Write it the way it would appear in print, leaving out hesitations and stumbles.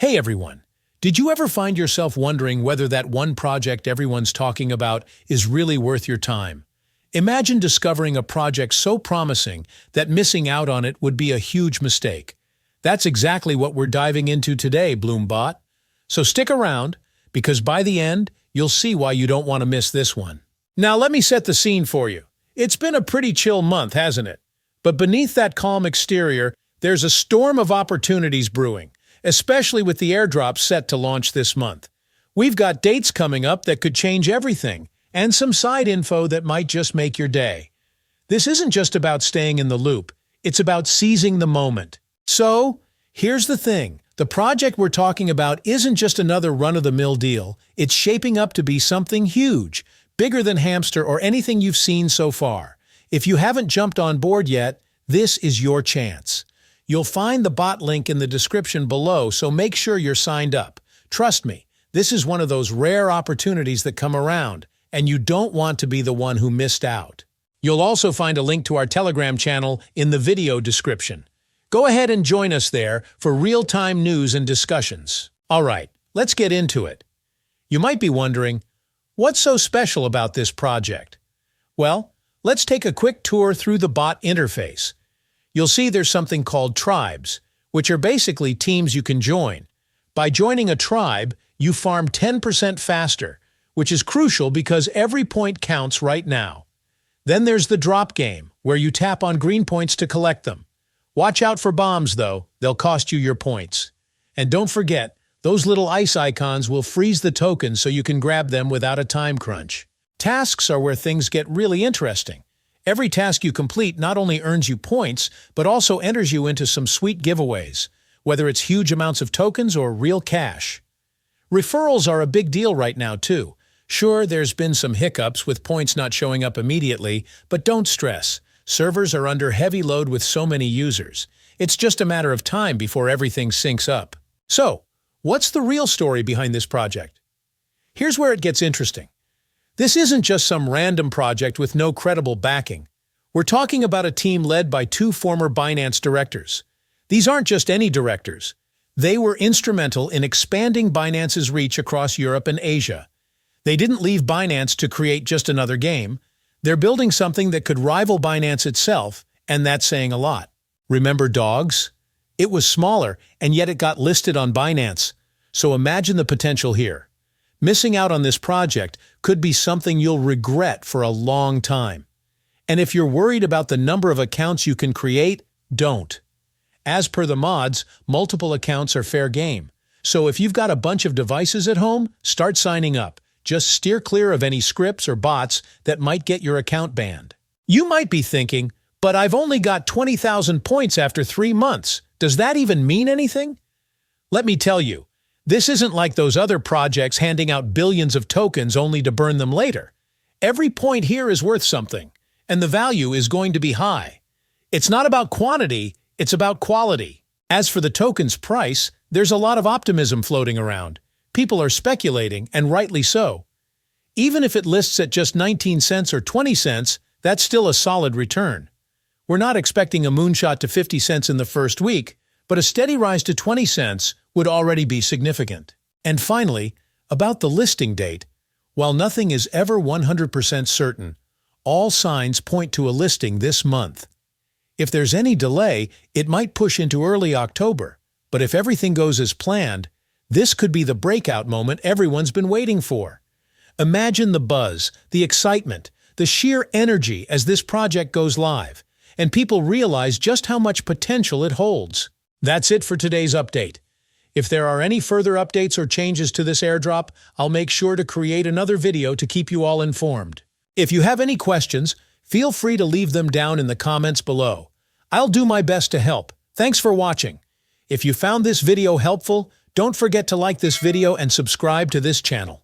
Hey everyone! Did you ever find yourself wondering whether that one project everyone's talking about is really worth your time? Imagine discovering a project so promising that missing out on it would be a huge mistake. That's exactly what we're diving into today, Blum Bot. So stick around, because by the end, you'll see why you don't want to miss this one. Now let me set the scene for you. It's been a pretty chill month, hasn't it? But beneath that calm exterior, there's a storm of opportunities brewing, especially with the airdrops set to launch this month. We've got dates coming up that could change everything, and some side info that might just make your day. This isn't just about staying in the loop, it's about seizing the moment. So, here's the thing. The project we're talking about isn't just another run-of-the-mill deal, it's shaping up to be something huge, bigger than Hamster or anything you've seen so far. If you haven't jumped on board yet, this is your chance. You'll find the bot link in the description below, so make sure you're signed up. Trust me, this is one of those rare opportunities that come around, and you don't want to be the one who missed out. You'll also find a link to our Telegram channel in the video description. Go ahead and join us there for real-time news and discussions. Alright, let's get into it. You might be wondering, what's so special about this project? Well, let's take a quick tour through the bot interface. You'll see there's something called tribes, which are basically teams you can join. By joining a tribe, you farm 10% faster, which is crucial because every point counts right now. Then there's the drop game, where you tap on green points to collect them. Watch out for bombs, though. They'll cost you your points. And don't forget, those little ice icons will freeze the tokens so you can grab them without a time crunch. Tasks are where things get really interesting. Every task you complete not only earns you points, but also enters you into some sweet giveaways, whether it's huge amounts of tokens or real cash. Referrals are a big deal right now, too. Sure, there's been some hiccups with points not showing up immediately, but don't stress. Servers are under heavy load with so many users. It's just a matter of time before everything syncs up. So, what's the real story behind this project? Here's where it gets interesting. This isn't just some random project with no credible backing. We're talking about a team led by two former Binance directors. These aren't just any directors. They were instrumental in expanding Binance's reach across Europe and Asia. They didn't leave Binance to create just another game. They're building something that could rival Binance itself, and that's saying a lot. Remember Dogs? It was smaller, and yet it got listed on Binance. So imagine the potential here. Missing out on this project could be something you'll regret for a long time. And if you're worried about the number of accounts you can create, don't. As per the mods, multiple accounts are fair game. So if you've got a bunch of devices at home, start signing up. Just steer clear of any scripts or bots that might get your account banned. You might be thinking, but I've only got 20,000 points after 3 months. Does that even mean anything? Let me tell you. This isn't like those other projects handing out billions of tokens only to burn them later. Every point here is worth something, and the value is going to be high. It's not about quantity, it's about quality. As for the token's price, there's a lot of optimism floating around. People are speculating, and rightly so. Even if it lists at just 19 cents or 20 cents, that's still a solid return. We're not expecting a moonshot to 50 cents in the first week, but a steady rise to 20 cents would already be significant. And finally, about the listing date, while nothing is ever 100% certain, all signs point to a listing this month. If there's any delay, it might push into early October, but if everything goes as planned, this could be the breakout moment everyone's been waiting for. Imagine the buzz, the excitement, the sheer energy as this project goes live, and people realize just how much potential it holds. That's it for today's update. If there are any further updates or changes to this airdrop, I'll make sure to create another video to keep you all informed. If you have any questions, feel free to leave them down in the comments below. I'll do my best to help. Thanks for watching. If you found this video helpful, don't forget to like this video and subscribe to this channel.